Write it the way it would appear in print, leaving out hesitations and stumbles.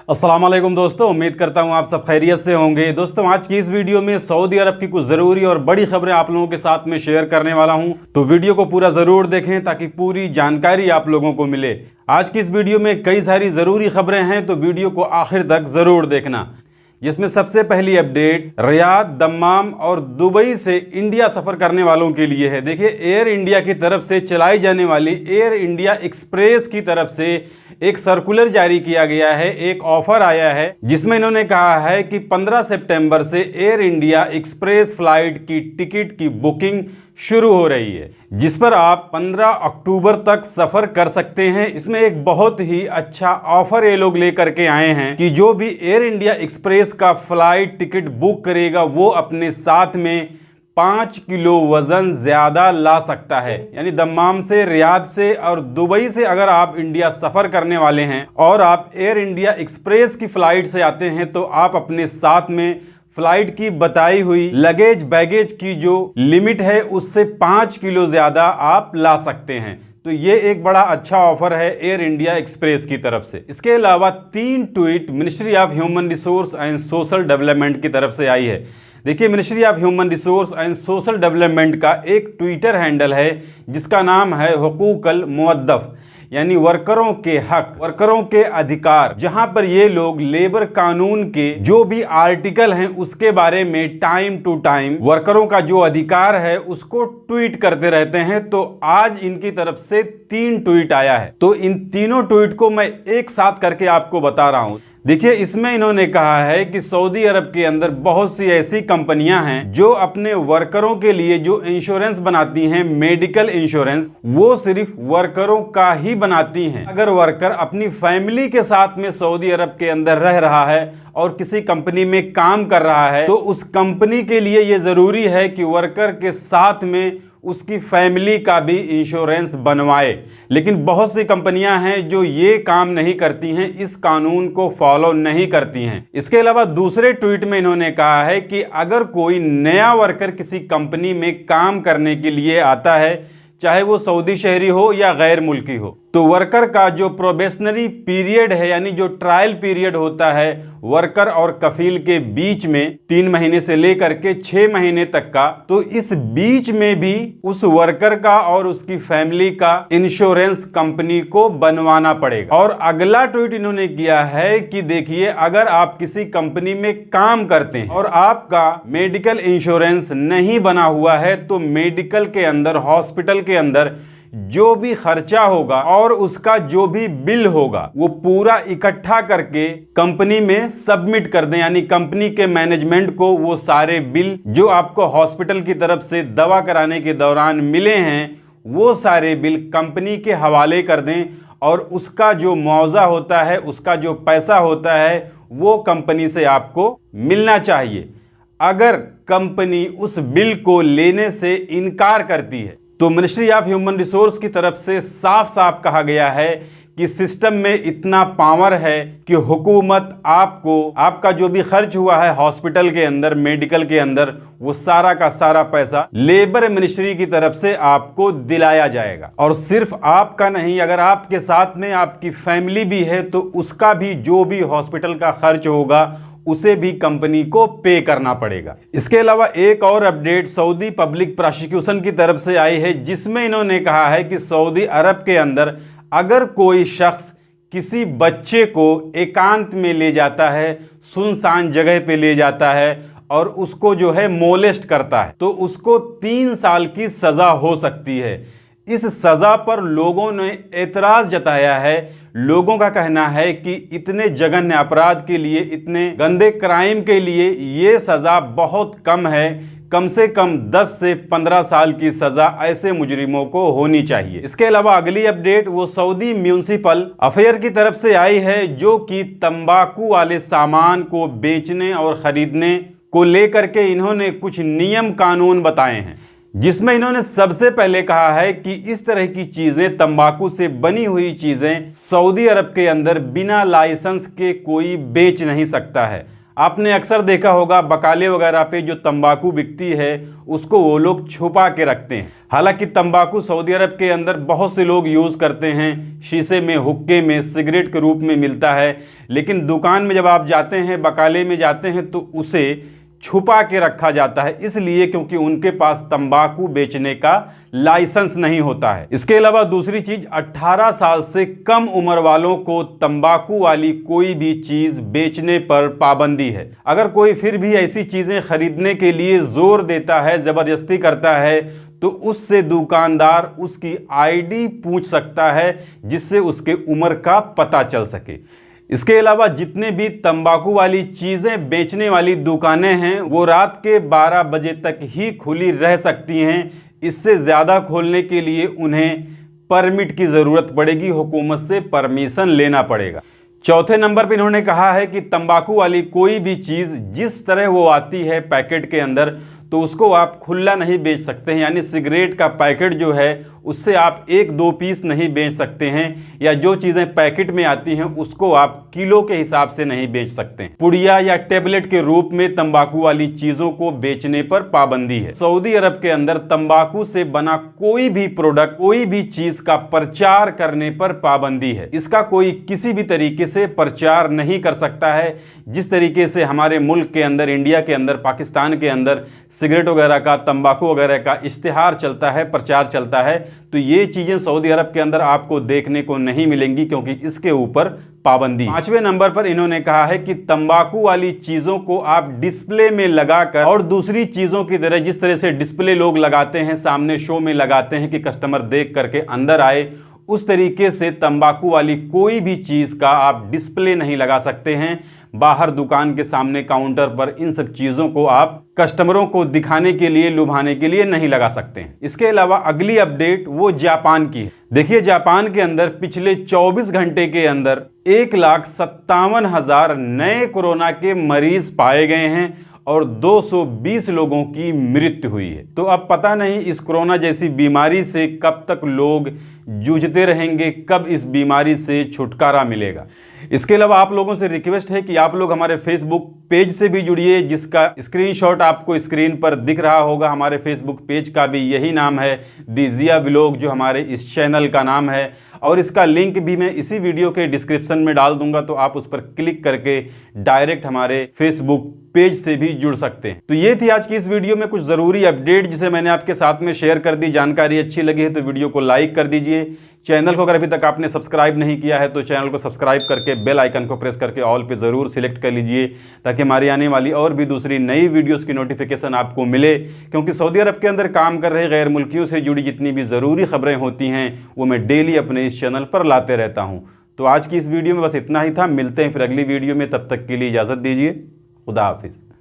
अस्सलाम वालेकुम दोस्तों, उम्मीद करता हूँ आप सब खैरियत से होंगे। दोस्तों, आज की इस वीडियो में सऊदी अरब की कुछ ज़रूरी और बड़ी खबरें आप लोगों के साथ में शेयर करने वाला हूँ, तो वीडियो को पूरा ज़रूर देखें ताकि पूरी जानकारी आप लोगों को मिले। आज की इस वीडियो में कई सारी ज़रूरी खबरें हैं, तो वीडियो को आखिर तक ज़रूर देखना। जिसमें सबसे पहली अपडेट रियाद, दम्माम और दुबई से इंडिया सफ़र करने वालों के लिए है। देखिए, एयर इंडिया की तरफ से चलाई जाने वाली एयर इंडिया एक्सप्रेस की तरफ से एक सर्कुलर जारी किया गया है, एक ऑफर आया है जिसमें इन्होंने कहा है कि 15 सितंबर से एयर इंडिया एक्सप्रेस फ्लाइट की टिकट की बुकिंग शुरू हो रही है, जिस पर आप 15 अक्टूबर तक सफर कर सकते हैं। इसमें एक बहुत ही अच्छा ऑफर ये लोग लेकर के आए हैं कि जो भी एयर इंडिया एक्सप्रेस का फ्लाइट टिकट बुक करेगा वो अपने साथ में 5 किलो वजन ज्यादा ला सकता है। यानी दम्माम से, रियाद से और दुबई से अगर आप इंडिया सफर करने वाले हैं और आप एयर इंडिया एक्सप्रेस की फ्लाइट से आते हैं तो आप अपने साथ में फ्लाइट की बताई हुई लगेज बैगेज की जो लिमिट है उससे 5 किलो ज्यादा आप ला सकते हैं। तो ये एक बड़ा अच्छा ऑफर है एयर इंडिया एक्सप्रेस की तरफ से। इसके अलावा 3 tweet ministry of human resource and social development की तरफ से आई है। देखिए, ministry of human resource and social development का एक ट्विटर हैंडल है जिसका नाम है हुकूकल मुअद्दफ, यानी वर्करों के हक, वर्करों के अधिकार, जहां पर ये लोग लेबर कानून के जो भी आर्टिकल हैं उसके बारे में टाइम टू टाइम वर्करों का जो अधिकार है उसको ट्वीट करते रहते हैं। तो आज इनकी तरफ से 3 ट्वीट आया है, तो इन तीनों ट्वीट को मैं एक साथ करके आपको बता रहा हूं। देखिए, इसमें इन्होंने कहा है कि सऊदी अरब के अंदर बहुत सी ऐसी कंपनियां हैं जो अपने वर्करों के लिए जो इंश्योरेंस बनाती हैं, मेडिकल इंश्योरेंस, वो सिर्फ वर्करों का ही बनाती हैं। अगर वर्कर अपनी फैमिली के साथ में सऊदी अरब के अंदर रह रहा है और किसी कंपनी में काम कर रहा है तो उस कंपनी के लिए ये जरूरी है कि वर्कर के साथ में उसकी फैमिली का भी इंश्योरेंस बनवाए। लेकिन बहुत सी कंपनियां हैं जो ये काम नहीं करती हैं, इस कानून को फॉलो नहीं करती हैं। इसके अलावा दूसरे ट्वीट में इन्होंने कहा है कि अगर कोई नया वर्कर किसी कंपनी में काम करने के लिए आता है, चाहे वो सऊदी शहरी हो या गैर मुल्की हो, तो वर्कर का जो प्रोबेशनरी पीरियड है, यानी जो ट्रायल पीरियड होता है वर्कर और कफील के बीच में 3 महीने से लेकर के 6 महीने तक का, तो इस बीच में भी उस वर्कर का और उसकी फैमिली का इंश्योरेंस कंपनी को बनवाना पड़ेगा। और अगला ट्वीट इन्होंने किया है कि देखिए, अगर आप किसी कंपनी में काम करते हैं और आपका मेडिकल इंश्योरेंस नहीं बना हुआ है तो मेडिकल के अंदर, हॉस्पिटल के अंदर जो भी खर्चा होगा और उसका जो भी बिल होगा वो पूरा इकट्ठा करके कंपनी में सबमिट कर दें। यानी कंपनी के मैनेजमेंट को वो सारे बिल जो आपको हॉस्पिटल की तरफ से दवा कराने के दौरान मिले हैं वो सारे बिल कंपनी के हवाले कर दें और उसका जो मुआवजा होता है, उसका जो पैसा होता है वो कंपनी से आपको मिलना चाहिए। अगर कंपनी उस बिल को लेने से इनकार करती है तो मिनिस्ट्री ऑफ ह्यूमन रिसोर्स की तरफ से साफ साफ कहा गया है कि सिस्टम में इतना पावर है कि हुकूमत आपको, आपका जो भी खर्च हुआ है हॉस्पिटल के अंदर, मेडिकल के अंदर, वो सारा का सारा पैसा लेबर मिनिस्ट्री की तरफ से आपको दिलाया जाएगा। और सिर्फ आपका नहीं, अगर आपके साथ में आपकी फैमिली भी है तो उसका भी जो भी हॉस्पिटल का खर्च होगा उसे भी कंपनी को पे करना पड़ेगा। इसके अलावा एक और अपडेट सऊदी पब्लिक प्रोसिक्यूशन की तरफ से आई है जिसमें इन्होंने कहा है कि सऊदी अरब के अंदर अगर कोई शख्स किसी बच्चे को एकांत में ले जाता है, सुनसान जगह पे ले जाता है और उसको जो है मोलेस्ट करता है तो उसको 3 साल की सजा हो सकती है। इस सजा पर लोगों ने एतराज जताया है। लोगों का कहना है कि इतने जघन्य अपराध के लिए, इतने गंदे क्राइम के लिए ये सजा बहुत कम है। कम से कम 10 से 15 साल की सजा ऐसे मुजरिमों को होनी चाहिए। इसके अलावा अगली अपडेट वो सऊदी म्यूनिसिपल अफेयर की तरफ से आई है जो कि तंबाकू वाले सामान को बेचने और खरीदने को लेकर के इन्होंने कुछ नियम कानून बताए हैं, जिसमें इन्होंने सबसे पहले कहा है कि इस तरह की चीजें, तंबाकू से बनी हुई चीजें सऊदी अरब के अंदर बिना लाइसेंस के कोई बेच नहीं सकता है। आपने अक्सर देखा होगा बकाले वगैरह पे जो तंबाकू बिकती है उसको वो लोग छुपा के रखते हैं। हालांकि तंबाकू सऊदी अरब के अंदर बहुत से लोग यूज़ करते हैं, शीशे में, हुक्के में, सिगरेट के रूप में मिलता है, लेकिन दुकान में जब आप जाते हैं, बकाले में जाते हैं तो उसे छुपा के रखा जाता है, इसलिए क्योंकि उनके पास तंबाकू बेचने का लाइसेंस नहीं होता है। इसके अलावा दूसरी चीज, 18 साल से कम उम्र वालों को तंबाकू वाली कोई भी चीज बेचने पर पाबंदी है। अगर कोई फिर भी ऐसी चीजें खरीदने के लिए जोर देता है, जबरदस्ती करता है, तो उससे दुकानदार उसकी आईडी पूछ सकता है, जिससे उसके उम्र का पता चल सके। इसके अलावा जितने भी तंबाकू वाली चीज़ें बेचने वाली दुकानें हैं वो रात के 12 बजे तक ही खुली रह सकती हैं। इससे ज़्यादा खोलने के लिए उन्हें परमिट की ज़रूरत पड़ेगी, हुकूमत से परमिशन लेना पड़ेगा। चौथे नंबर पर इन्होंने कहा है कि तंबाकू वाली कोई भी चीज़ जिस तरह वो आती है पैकेट के अंदर, तो उसको आप खुला नहीं बेच सकते हैं। यानी सिगरेट का पैकेट जो है उससे आप 1-2 पीस नहीं बेच सकते हैं, या जो चीज़ें पैकेट में आती हैं उसको आप किलो के हिसाब से नहीं बेच सकते। पुड़िया या टेबलेट के रूप में तंबाकू वाली चीज़ों को बेचने पर पाबंदी है। सऊदी अरब के अंदर तंबाकू से बना कोई भी प्रोडक्ट, कोई भी चीज़ का प्रचार करने पर पाबंदी है। इसका कोई किसी भी तरीके से प्रचार नहीं कर सकता है। जिस तरीके से हमारे मुल्क के अंदर, इंडिया के अंदर, पाकिस्तान के अंदर सिगरेट वगैरह का, तंबाकू वगैरह का इश्तिहार चलता है, प्रचार चलता है, तो ये चीज़ें सऊदी अरब के अंदर आपको देखने को नहीं मिलेंगी, क्योंकि इसके ऊपर पाबंदी। 5वें नंबर पर इन्होंने कहा है कि तंबाकू वाली चीज़ों को आप डिस्प्ले में लगाकर, और दूसरी चीज़ों की तरह जिस तरह से डिस्प्ले लोग लगाते हैं, सामने शो में लगाते हैं कि कस्टमर देख करके अंदर आए, उस तरीके से तंबाकू वाली कोई भी चीज़ का आप डिस्प्ले नहीं लगा सकते हैं। बाहर दुकान के सामने काउंटर पर इन सब चीज़ों को आप कस्टमरों को दिखाने के लिए, लुभाने के लिए नहीं लगा सकते हैं। इसके अलावा अगली अपडेट वो जापान की है। देखिए, जापान के अंदर पिछले 24 घंटे के अंदर 1,57,000 नए कोरोना के मरीज पाए गए हैं और 220 लोगों की मृत्यु हुई है। तो अब पता नहीं इस कोरोना जैसी बीमारी से कब तक लोग जूझते रहेंगे, कब इस बीमारी से छुटकारा मिलेगा। इसके अलावा आप लोगों से रिक्वेस्ट है कि आप लोग हमारे फेसबुक पेज से भी जुड़िए, जिसका स्क्रीनशॉट आपको स्क्रीन पर दिख रहा होगा। हमारे फेसबुक पेज का भी यही नाम है, दी ज़िया व्लॉग, जो हमारे इस चैनल का नाम है, और इसका लिंक भी मैं इसी वीडियो के डिस्क्रिप्शन में डाल दूंगा, तो आप उस पर क्लिक करके डायरेक्ट हमारे फेसबुक पेज से भी जुड़ सकते हैं। तो ये थी आज की इस वीडियो में कुछ ज़रूरी अपडेट जिसे मैंने आपके साथ में शेयर कर दी। जानकारी अच्छी लगी है तो वीडियो को लाइक कर दीजिए। चैनल को अगर अभी तक आपने सब्सक्राइब नहीं किया है तो चैनल को सब्सक्राइब करके बेल आइकन को प्रेस करके ऑल पे ज़रूर सिलेक्ट कर लीजिए, ताकि हमारी आने वाली और भी दूसरी नई वीडियोस की नोटिफिकेशन आपको मिले। क्योंकि सऊदी अरब के अंदर काम कर रहे गैर मुल्कियों से जुड़ी जितनी भी ज़रूरी खबरें होती हैं वो मैं डेली अपने इस चैनल पर लाते रहता हूँ। तो आज की इस वीडियो में बस इतना ही था। मिलते हैं फिर अगली वीडियो में, तब तक के लिए इजाज़त दीजिए। खुदा हाफिज़।